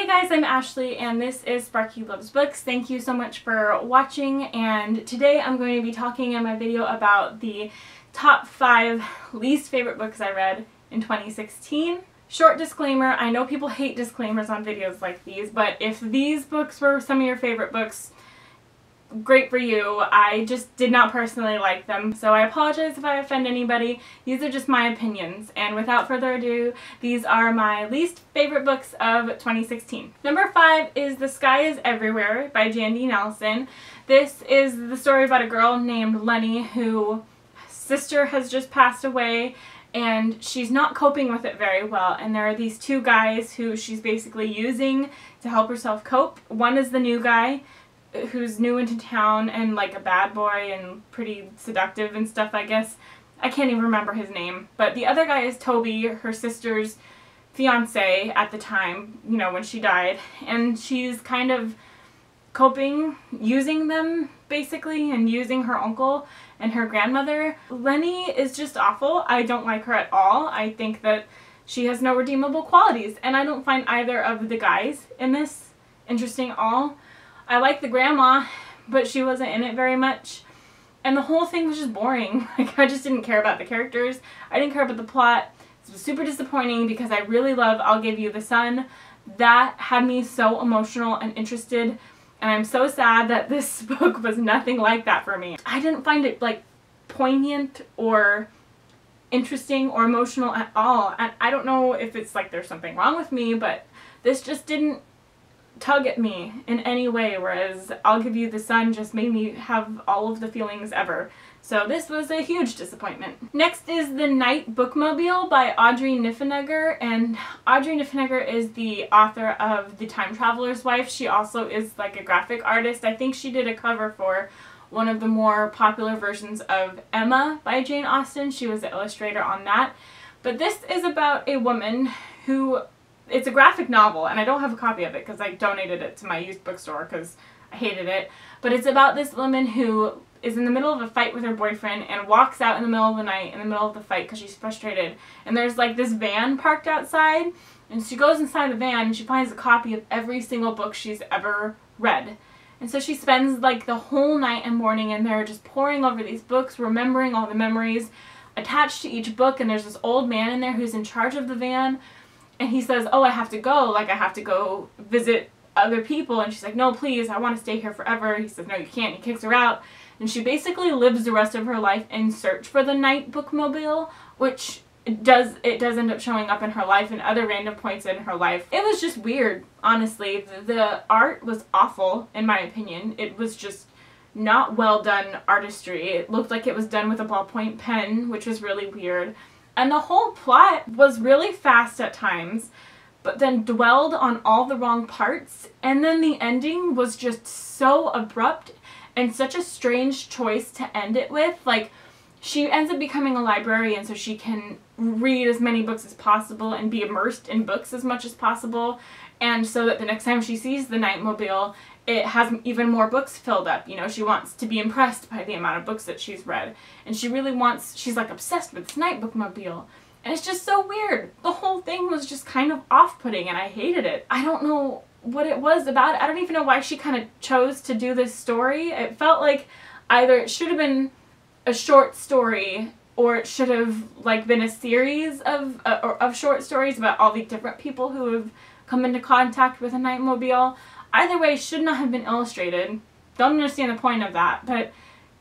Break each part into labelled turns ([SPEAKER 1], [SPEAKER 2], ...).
[SPEAKER 1] Hey guys, I'm Ashley and this is Sparky Loves Books. Thank you so much for watching, and today I'm going to be talking in my video about the top 5 least favorite books I read in 2016. Short disclaimer, I know people hate disclaimers on videos like these, but if these books were some of your favorite books, great for you. I just did not personally like them, so I apologize if I offend anybody. These are just my opinions, and without further ado, these are my least favorite books of 2016. Number 5 is The Sky is Everywhere by Jandy Nelson. This is the story about a girl named Lenny whose sister has just passed away, and she's not coping with it very well, and there are these two guys who she's basically using to help herself cope. One is the new guy, who's new into town and like a bad boy and pretty seductive and stuff, I guess. I can't even remember his name. But the other guy is Toby, her sister's fiance at the time, you know, when she died. And she's kind of coping, using them basically, and using her uncle and her grandmother. Lenny is just awful. I don't like her at all. I think that she has no redeemable qualities, and I don't find either of the guys in this interesting at all. I like the grandma, but she wasn't in it very much. And the whole thing was just boring. Like, I just didn't care about the characters. I didn't care about the plot. It was super disappointing because I really love I'll Give You the Sun. That had me so emotional and interested, and I'm so sad that this book was nothing like that for me. I didn't find it, like, poignant or interesting or emotional at all. And I don't know if it's like there's something wrong with me, but this just didn't tug at me in any way, whereas I'll Give You the Sun just made me have all of the feelings ever. So this was a huge disappointment. Next is The Night Bookmobile by Audrey Niffenegger, and Audrey Niffenegger is the author of The Time Traveler's Wife. She also is like a graphic artist. I think she did a cover for one of the more popular versions of Emma by Jane Austen. She was the illustrator on that. But this is about a woman who, it's a graphic novel, and I don't have a copy of it because I donated it to my used bookstore because I hated it. But it's about this woman who is in the middle of a fight with her boyfriend and walks out in the middle of the night in the middle of the fight because she's frustrated. And there's like this van parked outside, and she goes inside the van and she finds a copy of every single book she's ever read. And so she spends like the whole night and morning in there just poring over these books, remembering all the memories attached to each book. And there's this old man in there who's in charge of the van. And he says, oh, I have to go, like I have to go visit other people. And she's like, no, please, I want to stay here forever. He says, no, you can't. He kicks her out. And she basically lives the rest of her life in search for the Night Bookmobile, which it does end up showing up in her life and other random points in her life. It was just weird, honestly. The art was awful, in my opinion. It was just not well done artistry. It looked like it was done with a ballpoint pen, which was really weird. And the whole plot was really fast at times, but then dwelled on all the wrong parts. And then the ending was just so abrupt and such a strange choice to end it with. Like, she ends up becoming a librarian so she can read as many books as possible and be immersed in books as much as possible. And so that the next time she sees the Nightmobile, it has even more books filled up. You know, she wants to be impressed by the amount of books that she's read. And she really wants, she's like obsessed with this Night Bookmobile. And it's just so weird. The whole thing was just kind of off-putting, and I hated it. I don't know what it was about it. I don't even know why she kind of chose to do this story. It felt like either it should have been a short story, or it should have like been a series of short stories about all the different people who have come into contact with a Nightmobile. Either way, should not have been illustrated. Don't understand the point of that, but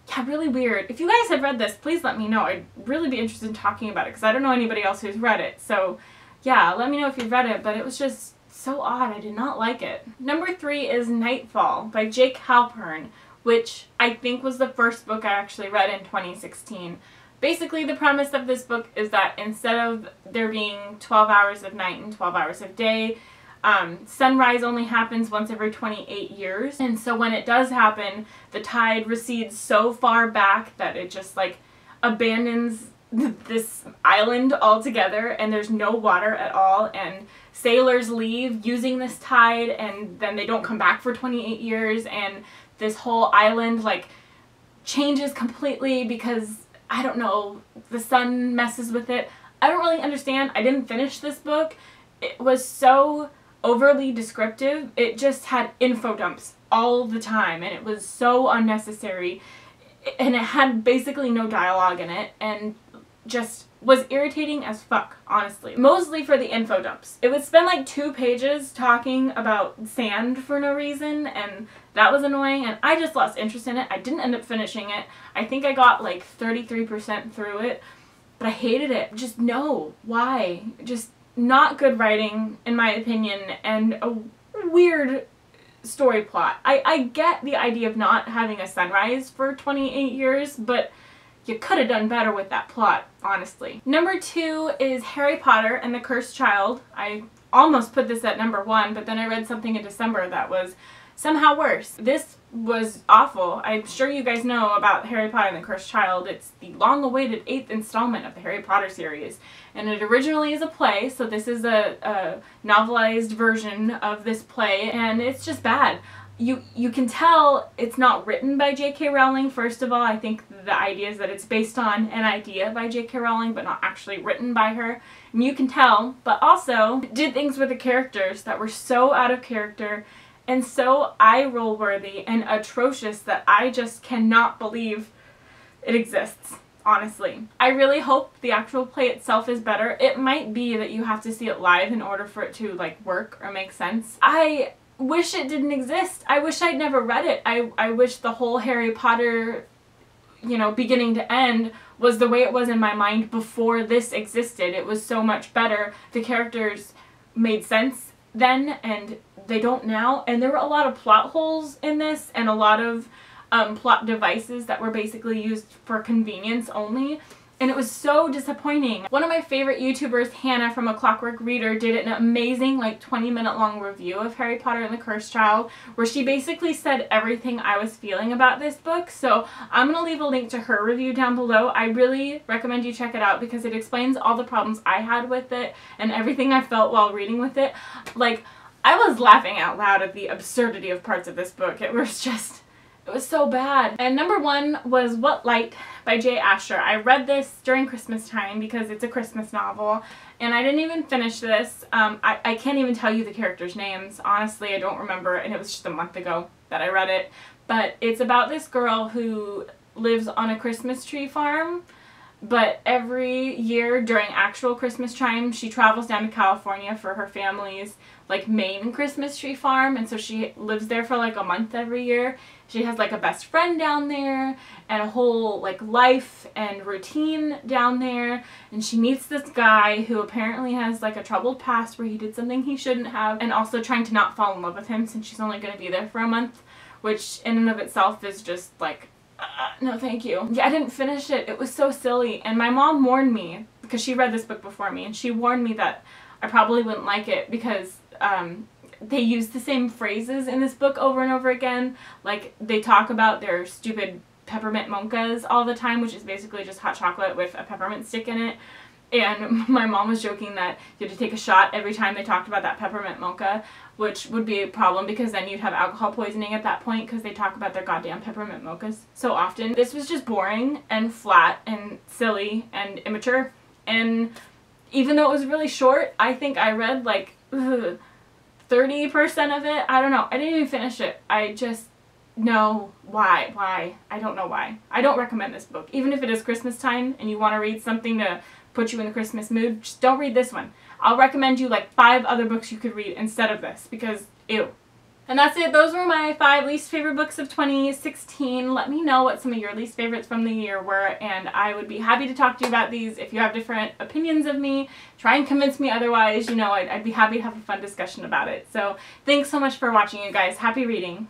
[SPEAKER 1] yeah, really weird. If you guys have read this, please let me know. I'd really be interested in talking about it because I don't know anybody else who's read it. So yeah, let me know if you've read it, but it was just so odd. I did not like it. Number 3 is Nightfall by Jake Halpern, which I think was the first book I actually read in 2016. Basically, the premise of this book is that instead of there being 12 hours of night and 12 hours of day, sunrise only happens once every 28 years. And so when it does happen, the tide recedes so far back that it just like abandons this island altogether, and there's no water at all, and sailors leave using this tide, and then they don't come back for 28 years, and this whole island like changes completely because, I don't know, the sun messes with it. I don't really understand. I didn't finish this book. It was so overly descriptive. It just had info dumps all the time, and it was so unnecessary, and it had basically no dialogue in it, and just was irritating as fuck, honestly. Mostly for the info dumps. It would spend like 2 pages talking about sand for no reason, and that was annoying, and I just lost interest in it. I didn't end up finishing it. I think I got like 33% through it, but I hated it. Just no. Why? Just not good writing, in my opinion, and a weird story plot. I get the idea of not having a sunrise for 28 years, but you could have done better with that plot, honestly. Number 2 is Harry Potter and the Cursed Child. I almost put this at number 1, but then I read something in December that was somehow worse. This was awful. I'm sure you guys know about Harry Potter and the Cursed Child. It's the long-awaited 8th installment of the Harry Potter series, and it originally is a play, so this is a novelized version of this play, and it's just bad. You can tell it's not written by J.K. Rowling, first of all. I think the idea is that it's based on an idea by J.K. Rowling, but not actually written by her. And you can tell, but also did things with the characters that were so out of character and so eye-roll worthy and atrocious that I just cannot believe it exists, honestly. I really hope the actual play itself is better. It might be that you have to see it live in order for it to like work or make sense. I wish it didn't exist. I wish I'd never read it. I wish the whole Harry Potter, you know, beginning to end was the way it was in my mind before this existed. It was so much better. The characters made sense then, and they don't now. And there were a lot of plot holes in this, and a lot of plot devices that were basically used for convenience only. And it was so disappointing. One of my favorite YouTubers, Hannah from A Clockwork Reader, did an amazing like 20-minute long review of Harry Potter and the Cursed Child, where she basically said everything I was feeling about this book. So I'm going to leave a link to her review down below. I really recommend you check it out because it explains all the problems I had with it and everything I felt while reading with it. Like, I was laughing out loud at the absurdity of parts of this book. It was so bad. And number 1 was What Light by J. Asher. I read this during Christmas time because it's a Christmas novel, and I didn't even finish this. I can't even tell you the characters' names. Honestly, I don't remember, and it was just a month ago that I read it. But it's about this girl who lives on a Christmas tree farm, but every year during actual Christmas time, she travels down to California for her family's like main Christmas tree farm, and so she lives there for like a month every year. She has like a best friend down there and a whole like life and routine down there, and she meets this guy who apparently has like a troubled past where he did something he shouldn't have, and also trying to not fall in love with him since she's only going to be there for a month, which in and of itself is just like no thank you. Yeah, I didn't finish it. It was so silly, and my mom warned me because she read this book before me, and she warned me that I probably wouldn't like it because they use the same phrases in this book over and over again. Like, they talk about their stupid peppermint mochas all the time, which is basically just hot chocolate with a peppermint stick in it. And my mom was joking that you had to take a shot every time they talked about that peppermint mocha, which would be a problem because then you'd have alcohol poisoning at that point because they talk about their goddamn peppermint mochas so often. This was just boring and flat and silly and immature. And even though it was really short, I think I read like 30% of it. I don't know. I didn't even finish it. I just, no. Why? I don't know why. I don't recommend this book. Even if it is Christmas time and you want to read something to put you in the Christmas mood, just don't read this one. I'll recommend you like 5 other books you could read instead of this because, ew. And that's it. Those were my 5 least favorite books of 2016. Let me know what some of your least favorites from the year were, and I would be happy to talk to you about these. If you have different opinions of me, try and convince me otherwise. You know, I'd be happy to have a fun discussion about it. So thanks so much for watching, you guys. Happy reading.